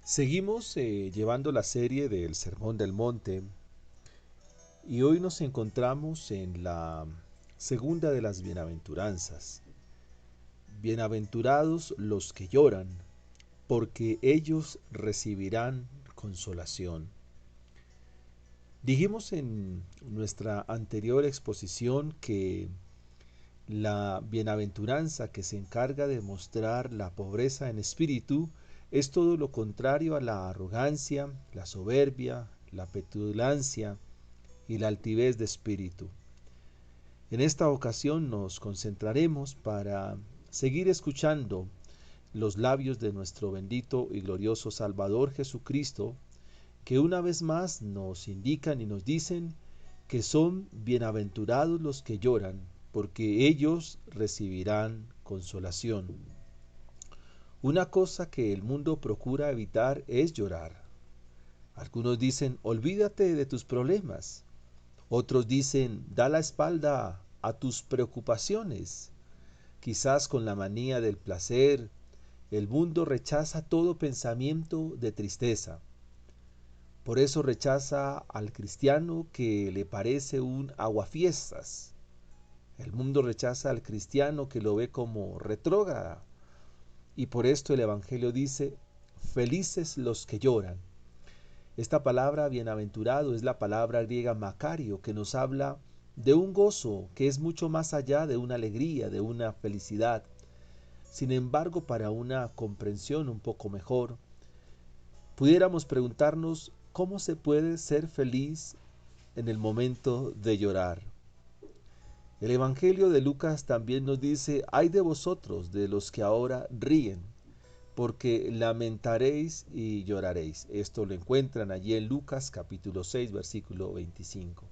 Seguimos llevando la serie del Sermón del Monte y hoy nos encontramos en la segunda de las bienaventuranzas. Bienaventurados los que lloran, porque ellos recibirán consolación. Dijimos en nuestra anterior exposición que la bienaventuranza que se encarga de mostrar la pobreza en espíritu es todo lo contrario a la arrogancia, la soberbia, la petulancia y la altivez de espíritu. En esta ocasión nos concentraremos para seguir escuchando los labios de nuestro bendito y glorioso Salvador Jesucristo, que una vez más nos indican y nos dicen que son bienaventurados los que lloran, porque ellos recibirán consolación. Una cosa que el mundo procura evitar es llorar. Algunos dicen, olvídate de tus problemas. Otros dicen, da la espalda a tus preocupaciones. Quizás con la manía del placer, el mundo rechaza todo pensamiento de tristeza. Por eso rechaza al cristiano que le parece un aguafiestas. El mundo rechaza al cristiano que lo ve como retrógrada. Y por esto el Evangelio dice, felices los que lloran. Esta palabra bienaventurado es la palabra griega macario, que nos habla de un gozo que es mucho más allá de una alegría, de una felicidad. Sin embargo, para una comprensión un poco mejor, pudiéramos preguntarnos cómo se puede ser feliz en el momento de llorar. El Evangelio de Lucas también nos dice, ay de vosotros, de los que ahora ríen, porque lamentaréis y lloraréis. Esto lo encuentran allí en Lucas capítulo 6, versículo 25.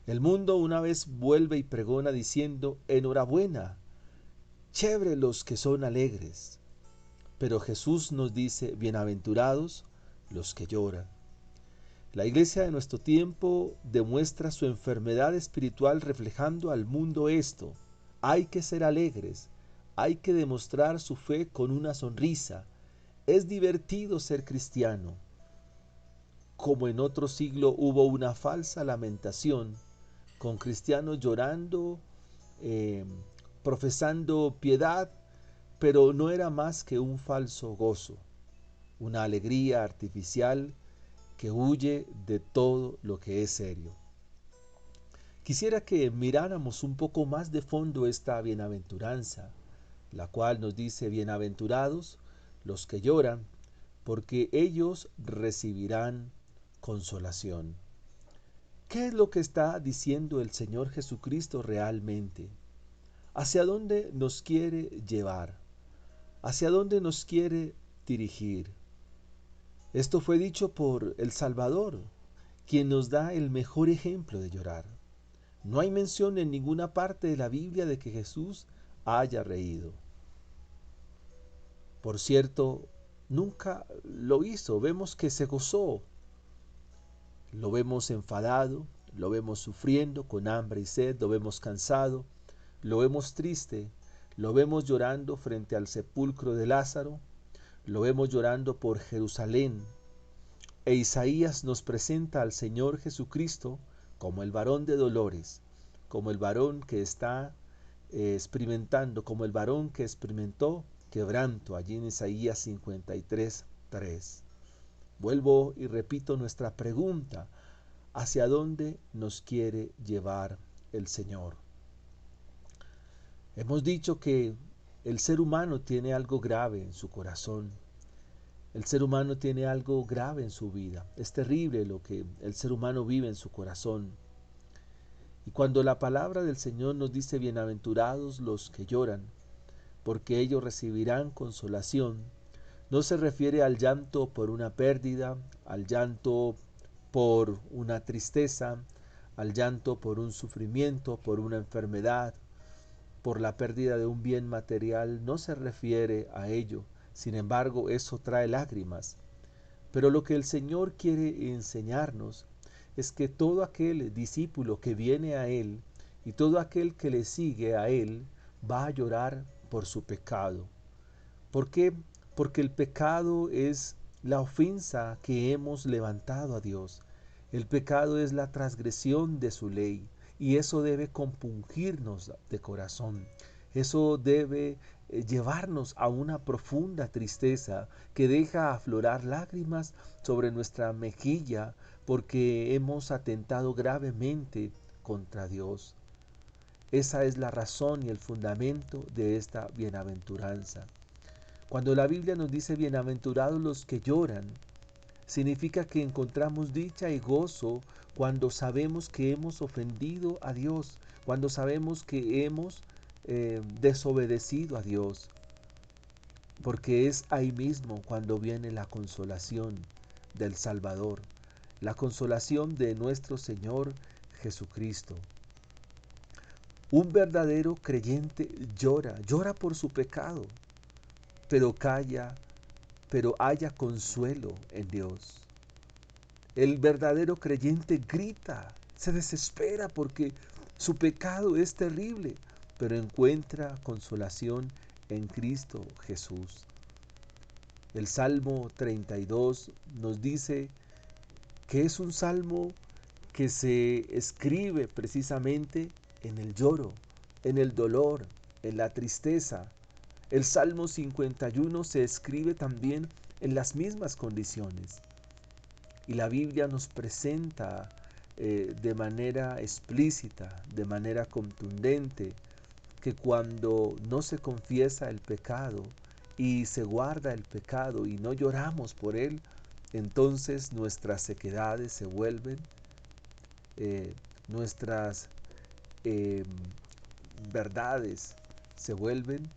El mundo una vez vuelve y pregona diciendo, enhorabuena, chévere los que son alegres. Pero Jesús nos dice, bienaventurados los que lloran. La iglesia de nuestro tiempo demuestra su enfermedad espiritual reflejando al mundo esto. Hay que ser alegres, hay que demostrar su fe con una sonrisa. Es divertido ser cristiano. Como en otro siglo hubo una falsa lamentación, con cristianos llorando, eh, profesando piedad, pero no era más que un falso gozo, una alegría artificial que huye de todo lo que es serio. Quisiera que miráramos un poco más de fondo esta bienaventuranza, la cual nos dice, bienaventurados los que lloran, porque ellos recibirán consolación. ¿Qué es lo que está diciendo el Señor Jesucristo realmente? ¿Hacia dónde nos quiere llevar? ¿Hacia dónde nos quiere dirigir? Esto fue dicho por el Salvador, quien nos da el mejor ejemplo de llorar. No hay mención en ninguna parte de la Biblia de que Jesús haya reído. Por cierto, nunca lo hizo. Vemos que se gozó. Lo vemos enfadado, lo vemos sufriendo con hambre y sed, lo vemos cansado, lo vemos triste, lo vemos llorando frente al sepulcro de Lázaro, lo vemos llorando por Jerusalén. E Isaías nos presenta al Señor Jesucristo como el varón de dolores, como el varón que está experimentando, como el varón que experimentó quebranto, allí en Isaías 53:3. Vuelvo y repito nuestra pregunta, ¿hacia dónde nos quiere llevar el Señor? Hemos dicho que el ser humano tiene algo grave en su corazón. El ser humano tiene algo grave en su vida. Es terrible lo que el ser humano vive en su corazón. Y cuando la palabra del Señor nos dice bienaventurados los que lloran, porque ellos recibirán consolación, no se refiere al llanto por una pérdida, al llanto por una tristeza, al llanto por un sufrimiento, por una enfermedad, por la pérdida de un bien material, no se refiere a ello. Sin embargo, eso trae lágrimas. Pero lo que el Señor quiere enseñarnos es que todo aquel discípulo que viene a Él y todo aquel que le sigue a Él va a llorar por su pecado. ¿Por qué? Porque el pecado es la ofensa que hemos levantado a Dios. El pecado es la transgresión de su ley y eso debe compungirnos de corazón. Eso debe llevarnos a una profunda tristeza que deja aflorar lágrimas sobre nuestra mejilla porque hemos atentado gravemente contra Dios. Esa es la razón y el fundamento de esta bienaventuranza. Cuando la Biblia nos dice bienaventurados los que lloran, significa que encontramos dicha y gozo cuando sabemos que hemos ofendido a Dios, cuando sabemos que hemos desobedecido a Dios, porque es ahí mismo cuando viene la consolación del Salvador, la consolación de nuestro Señor Jesucristo. Un verdadero creyente llora por su pecado, pero haya consuelo en Dios. El verdadero creyente grita, se desespera porque su pecado es terrible, pero encuentra consolación en Cristo Jesús. El Salmo 32 nos dice que es un salmo que se escribe precisamente en el lloro, en el dolor, en la tristeza. El Salmo 51 se escribe también en las mismas condiciones. Y la Biblia nos presenta de manera explícita, de manera contundente, que cuando no se confiesa el pecado y se guarda el pecado y no lloramos por él, entonces nuestras sequedades se vuelven, nuestras eh, verdades se vuelven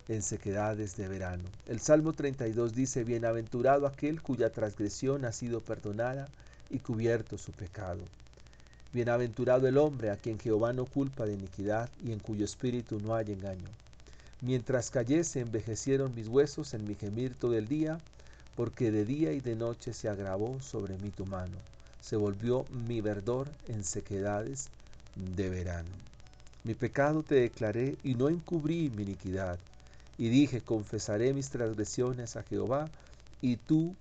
en sequedades de verano. El Salmo 32 dice, bienaventurado aquel cuya transgresión ha sido perdonada y cubierto su pecado. Bienaventurado el hombre a quien Jehová no culpa de iniquidad y en cuyo espíritu no hay engaño. Mientras callé se envejecieron mis huesos en mi gemir todo el día, porque de día y de noche se agravó sobre mí tu mano. Se volvió mi verdor en sequedades de verano. Mi pecado te declaré y no encubrí mi iniquidad. Y dije, confesaré mis transgresiones a Jehová, y tú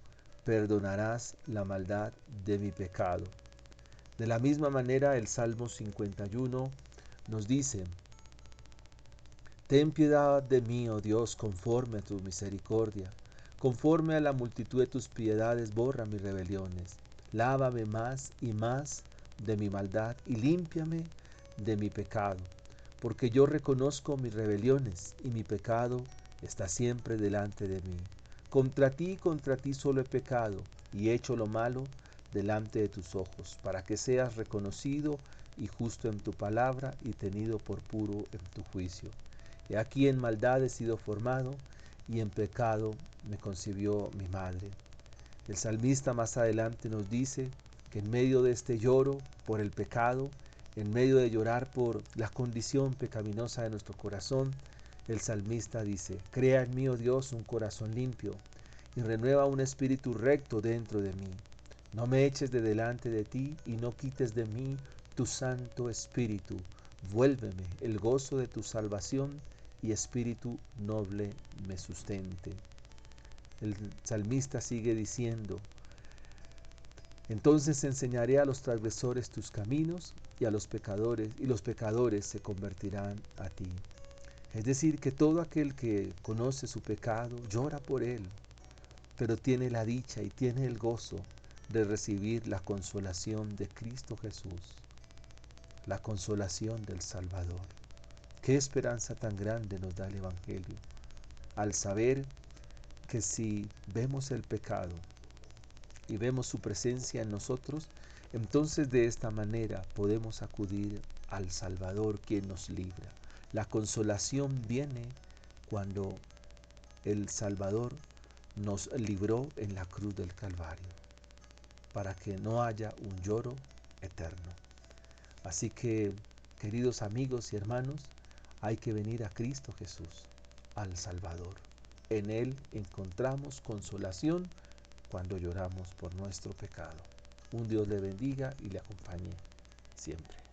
perdonarás la maldad de mi pecado. De la misma manera el Salmo 51 nos dice, ten piedad de mí, oh Dios, conforme a tu misericordia. Conforme a la multitud de tus piedades, borra mis rebeliones. Lávame más y más de mi maldad y límpiame de mi pecado. Porque yo reconozco mis rebeliones y mi pecado está siempre delante de mí. Contra ti solo he pecado y he hecho lo malo delante de tus ojos, para que seas reconocido y justo en tu palabra y tenido por puro en tu juicio. He aquí en maldad he sido formado y en pecado me concibió mi madre. El salmista más adelante nos dice que en medio de este lloro por el pecado, en medio de llorar por la condición pecaminosa de nuestro corazón, el salmista dice, crea en mí, oh Dios, un corazón limpio y renueva un espíritu recto dentro de mí. No me eches de delante de ti y no quites de mí tu santo espíritu. Vuélveme el gozo de tu salvación y espíritu noble me sustente. El salmista sigue diciendo, entonces enseñaré a los transgresores tus caminos y a los pecadores se convertirán a ti. Es decir, que todo aquel que conoce su pecado llora por él, pero tiene la dicha y tiene el gozo de recibir la consolación de Cristo Jesús, la consolación del Salvador. Qué esperanza tan grande nos da el Evangelio, al saber que si vemos el pecado y vemos su presencia en nosotros, entonces de esta manera podemos acudir al Salvador quien nos libra. La consolación viene cuando el Salvador nos libró en la cruz del Calvario, para que no haya un lloro eterno. Así que, queridos amigos y hermanos, hay que venir a Cristo Jesús, al Salvador. En Él encontramos consolación cuando lloramos por nuestro pecado. Un Dios le bendiga y le acompañe siempre.